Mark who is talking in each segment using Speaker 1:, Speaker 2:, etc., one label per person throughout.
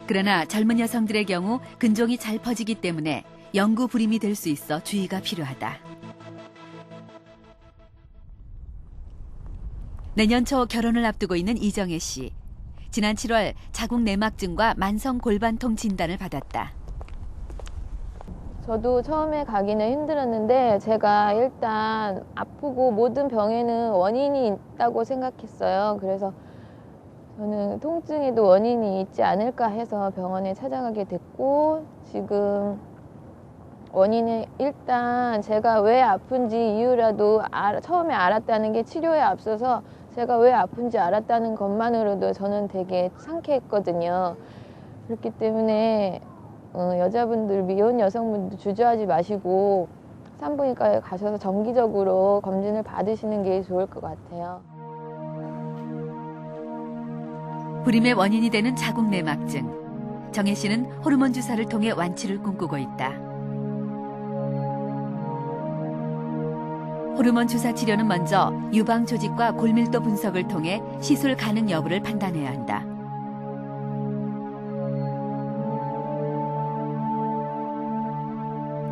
Speaker 1: 그러나 젊은 여성들의 경우 근종이 잘 퍼지기 때문에 영구 불임이 될 수 있어 주의가 필요하다. 내년 초 결혼을 앞두고 있는 이정혜 씨. 지난 7월 자궁 내막증과 만성 골반통 진단을 받았다.
Speaker 2: 저도 처음에 가기는 힘들었는데 제가 일단 아프고 모든 병에는 원인이 있다고 생각했어요. 그래서 저는 통증에도 원인이 있지 않을까 해서 병원에 찾아가게 됐고, 지금 원인은 일단 제가 왜 아픈지 이유라도 처음에 알았다는 게 치료에 앞서서 제가 왜 아픈지 알았다는 것만으로도 저는 되게 상쾌했거든요. 그렇기 때문에 여자분들, 미혼 여성분들 주저하지 마시고 산부인과에 가셔서 정기적으로 검진을 받으시는 게 좋을 것 같아요.
Speaker 1: 불임의 원인이 되는 자궁 내막증. 정혜 씨는 호르몬 주사를 통해 완치를 꿈꾸고 있다. 호르몬 주사 치료는 먼저 유방 조직과 골밀도 분석을 통해 시술 가능 여부를 판단해야 한다.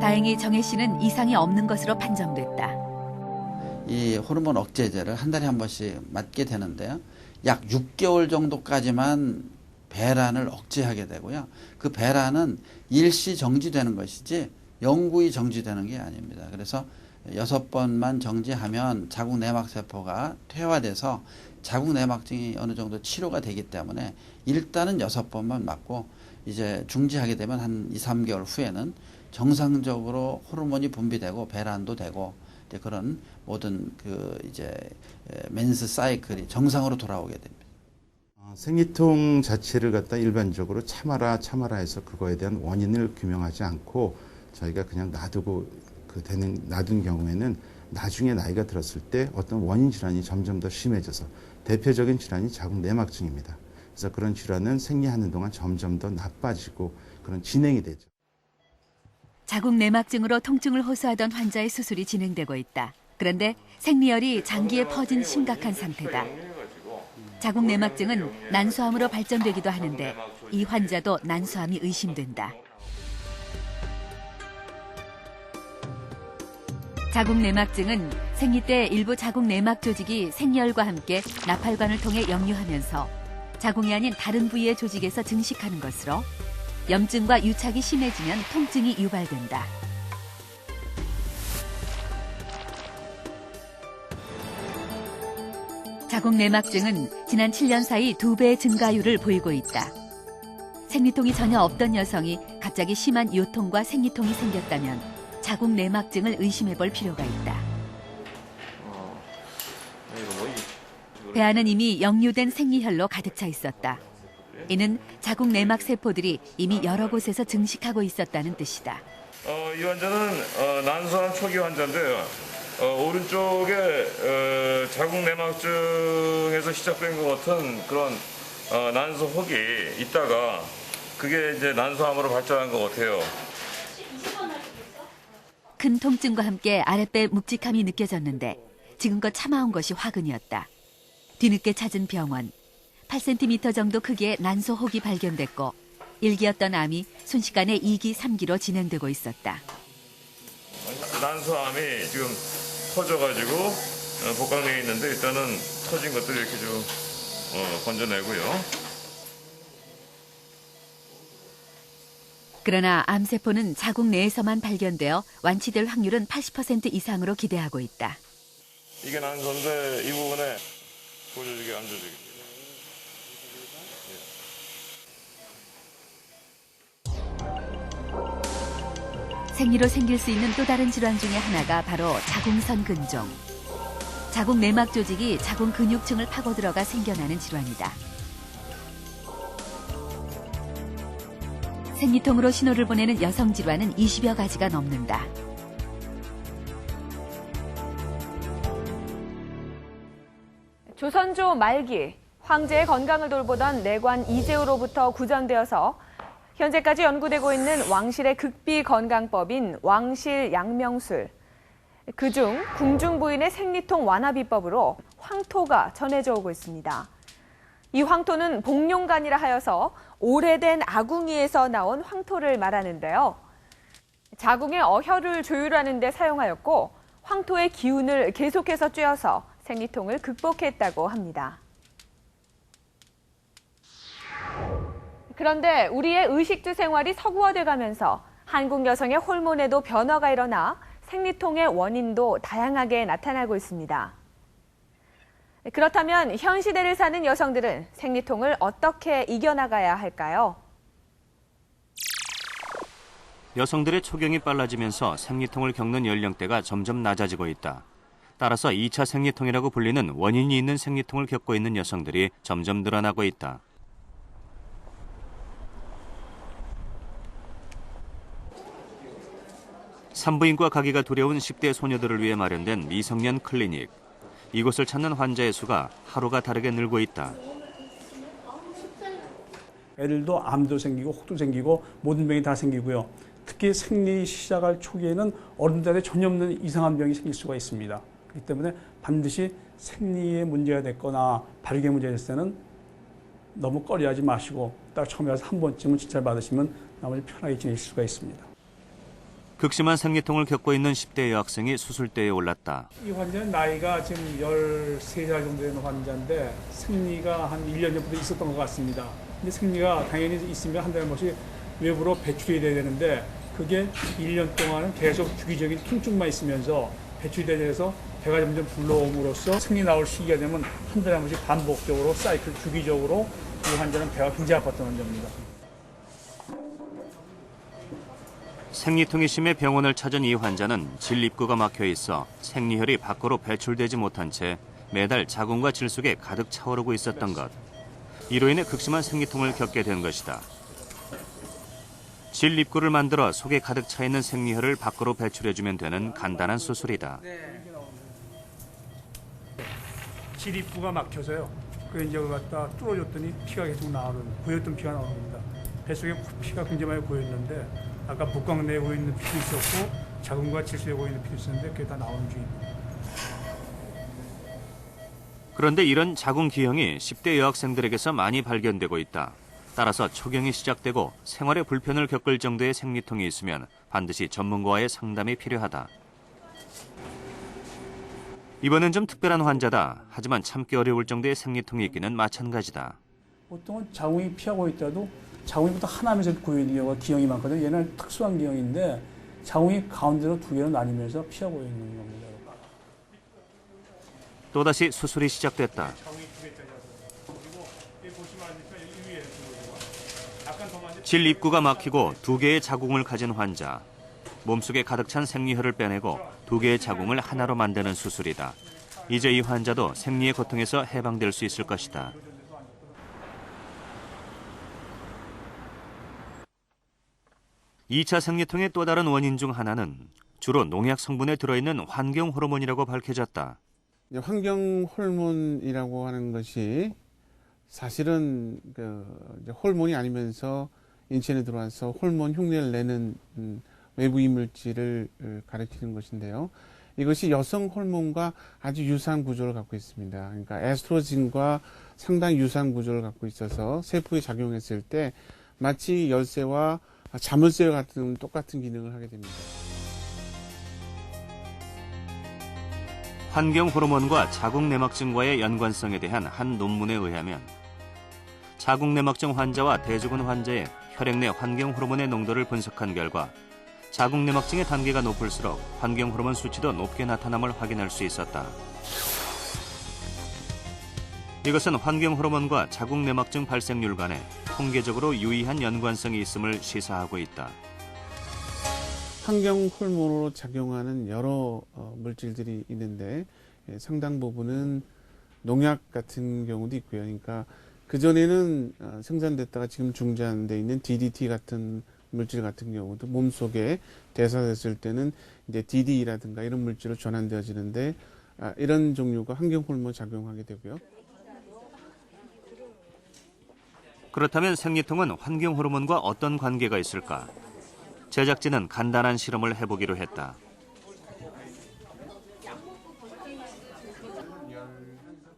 Speaker 1: 다행히 정혜 씨는 이상이 없는 것으로 판정됐다.
Speaker 3: 이 호르몬 억제제를 한 달에 한 번씩 맞게 되는데요. 약 6개월 정도까지만 배란을 억제하게 되고요. 그 배란은 일시 정지되는 것이지 영구히 정지되는 게 아닙니다. 그래서 6번만 정지하면 자궁 내막세포가 퇴화돼서 자궁 내막증이 어느 정도 치료가 되기 때문에 일단은 6번만 맞고 이제 중지하게 되면 한 2, 3개월 후에는 정상적으로 호르몬이 분비되고 배란도 되고 이제 그런 모든 이제 맨스 사이클이 정상으로 돌아오게 됩니다.
Speaker 4: 생리통 자체를 갖다 일반적으로 참아라 해서 그거에 대한 원인을 규명하지 않고 저희가 그냥 놔둔 경우에는 나중에 나이가 들었을 때 어떤 원인 질환이 점점 더 심해져서 대표적인 질환이 자궁 내막증입니다. 그래서 그런 질환은 생리하는 동안 점점 더 나빠지고 그런 진행이 되죠.
Speaker 1: 자궁 내막증으로 통증을 호소하던 환자의 수술이 진행되고 있다. 그런데 생리열이 장기에 퍼진 심각한 상태다. 자궁 내막증은 난소암으로 발전되기도 하는데 이 환자도 난소암이 의심된다. 자궁 내막증은 생리 때 일부 자궁 내막 조직이 생리열과 함께 나팔관을 통해 역류하면서 자궁이 아닌 다른 부위의 조직에서 증식하는 것으로 염증과 유착이 심해지면 통증이 유발된다. 자궁 내막증은 지난 7년 사이 2배의 증가율을 보이고 있다. 생리통이 전혀 없던 여성이 갑자기 심한 요통과 생리통이 생겼다면 자궁 내막증을 의심해 볼 필요가 있다. 배 안은 이미 역류된 생리혈로 가득 차 있었다. 이는 자궁 내막 세포들이 이미 여러 곳에서 증식하고 있었다는 뜻이다.
Speaker 5: 이 환자는 난소암 초기 환자인데요. 오른쪽에 자궁 내막증에서 시작된 것 같은 그런 난소 혹이 있다가 그게 이제 난소암으로 발전한 것 같아요.
Speaker 1: 큰 통증과 함께 아랫배 묵직함이 느껴졌는데 지금껏 참아온 것이 화근이었다. 뒤늦게 찾은 병원. 8cm 정도 크기의 난소 혹이 발견됐고 1기였던 암이 순식간에 2기, 3기로 진행되고 있었다.
Speaker 5: 난소암이 지금 터져가지고 복강내에 있는데 일단은 터진 것들을 이렇게 좀 건져내고요.
Speaker 1: 그러나 암세포는 자궁 내에서만 발견되어 완치될 확률은 80% 이상으로 기대하고 있다.
Speaker 5: 이게 난소인데 이 부분에 보조직이 안 조직입니다.
Speaker 1: 생리로 생길 수 있는 또 다른 질환 중에 하나가 바로 자궁선 근종. 자궁 내막 조직이 자궁 근육층을 파고 들어가 생겨나는 질환이다. 생리통으로 신호를 보내는 여성 질환은 20여 가지가 넘는다.
Speaker 6: 조선조 말기 황제의 건강을 돌보던 내관 이재호로부터 구전되어서 현재까지 연구되고 있는 왕실의 극비 건강법인 왕실 양명술. 그중 궁중 부인의 생리통 완화 비법으로 황토가 전해져 오고 있습니다. 이 황토는 복룡간이라 하여서 오래된 아궁이에서 나온 황토를 말하는데요. 자궁의 어혈을 조율하는 데 사용하였고 황토의 기운을 계속해서 쬐어서 생리통을 극복했다고 합니다. 그런데 우리의 의식주 생활이 서구화돼 가면서 한국 여성의 호르몬에도 변화가 일어나 생리통의 원인도 다양하게 나타나고 있습니다. 그렇다면 현 시대를 사는 여성들은 생리통을 어떻게 이겨나가야 할까요?
Speaker 7: 여성들의 초경이 빨라지면서 생리통을 겪는 연령대가 점점 낮아지고 있다. 따라서 2차 생리통이라고 불리는 원인이 있는 생리통을 겪고 있는 여성들이 점점 늘어나고 있다. 산부인과 가기가 두려운 10대 소녀들을 위해 마련된 미성년 클리닉. 이곳을 찾는 환자의 수가 하루가 다르게 늘고 있다.
Speaker 8: 애들도 암도 생기고 혹도 생기고 모든 병이 다 생기고요. 특히 생리 시작할 초기에는 어른들한테 전혀 없는 이상한 병이 생길 수가 있습니다. 그렇기 때문에 반드시 생리에 문제가 됐거나 발육에 문제가 됐을 때는 너무 꺼려하지 마시고 딱 처음에 와서 한 번쯤은 진찰 받으시면 나머지 편하게 지내실 수가 있습니다.
Speaker 7: 극심한 생리통을 겪고 있는 10대 여학생이 수술대에 올랐다.
Speaker 8: 이 환자는 나이가 지금 13살 정도 되는 환자인데 생리가 한 1년 전부터 있었던 것 같습니다. 근데 생리가 당연히 있으면 한 달에 한 번씩 외부로 배출이 돼야 되는데 그게 1년 동안은 계속 주기적인 통증만 있으면서 배출이 되면서 배가 점점 불러옴으로써 생리 나올 시기가 되면 한 달에 한 번씩 반복적으로 사이클 주기적으로 이 환자는 배가 굉장히 아팠던 환자입니다.
Speaker 7: 생리통이 심해 병원을 찾은 이 환자는 질 입구가 막혀 있어 생리혈이 밖으로 배출되지 못한 채 매달 자궁과 질 속에 가득 차오르고 있었던 것. 이로 인해 극심한 생리통을 겪게 된 것이다. 질 입구를 만들어 속에 가득 차 있는 생리혈을 밖으로 배출해주면 되는 간단한 수술이다.
Speaker 8: 질 입구가 막혀서요. 그 이제 그걸 갖다 뚫어줬더니 피가 계속 나오는, 고였던 피가 나오는 겁니다. 뱃속에 피가 굉장히 많이 고였는데 아까 복강 내에 고이는 피도 있었고 자궁과 질소에 고이는 피도 있었는데 그게 다 나오는 중입니다.
Speaker 7: 그런데 이런 자궁 기형이 10대 여학생들에게서 많이 발견되고 있다. 따라서 초경이 시작되고 생활에 불편을 겪을 정도의 생리통이 있으면 반드시 전문가와의 상담이 필요하다. 이번엔 좀 특별한 환자다. 하지만 참기 어려울 정도의 생리통이 있기는 마찬가지다.
Speaker 8: 보통은 자궁이 피하고 있다도 자궁이부터 하나면서 고이는 경우가 기형이 많거든요. 얘는 특수한 기형인데 자궁이 가운데로 두 개로 나뉘면서 피하고 있는 겁니다.
Speaker 7: 또다시 수술이 시작됐다. 질 입구가 막히고 2개의 자궁을 가진 환자. 몸속에 가득 찬 생리혈을 빼내고 2개의 자궁을 하나로 만드는 수술이다. 이제 이 환자도 생리의 고통에서 해방될 수 있을 것이다. 이 차 생리통의 또 다른 원인 중 하나는 주로 농약 성분에 들어있는 환경 호르몬이라고 밝혀졌다.
Speaker 9: 환경 호르몬이라고 하는 것이 사실은 호르몬이 아니면서 인체에 들어와서 호르몬 흉내를 내는 외부 이물질을 가리키는 것인데요. 이것이 여성 호르몬과 아주 유사한 구조를 갖고 있습니다. 그러니까 에스트로겐과 상당히 유사한 구조를 갖고 있어서 세포에 작용했을 때 마치 열쇠와 자물쇠와 같은 똑같은 기능을 하게 됩니다.
Speaker 7: 환경 호르몬과 자궁 내막증과의 연관성에 대한 한 논문에 의하면 자궁 내막증 환자와 대조군 환자의 혈액 내 환경 호르몬의 농도를 분석한 결과 자궁 내막증의 단계가 높을수록 환경 호르몬 수치도 높게 나타남을 확인할 수 있었다. 이것은 환경 호르몬과 자궁 내막증 발생률 간에 통계적으로 유의한 연관성이 있음을 시사하고 있다.
Speaker 9: 환경 호르몬으로 작용하는 여러 물질들이 있는데 상당 부분은 농약 같은 경우도 있고요. 그러니까 그전에는 생산됐다가 지금 중단돼 있는 DDT 같은 물질 같은 경우도 몸속에 대사됐을 때는 이제 DDE라든가 이런 물질로 전환되어지는데 이런 종류가 환경 호르몬 작용하게 되고요.
Speaker 7: 그렇다면 생리통은 환경 호르몬과 어떤 관계가 있을까? 제작진은 간단한 실험을 해보기로 했다.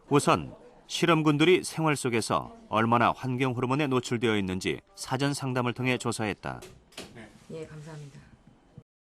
Speaker 7: 우선 실험군들이 생활 속에서 얼마나 환경 호르몬에 노출되어 있는지 사전 상담을 통해 조사했다.
Speaker 10: 예, 감사합니다.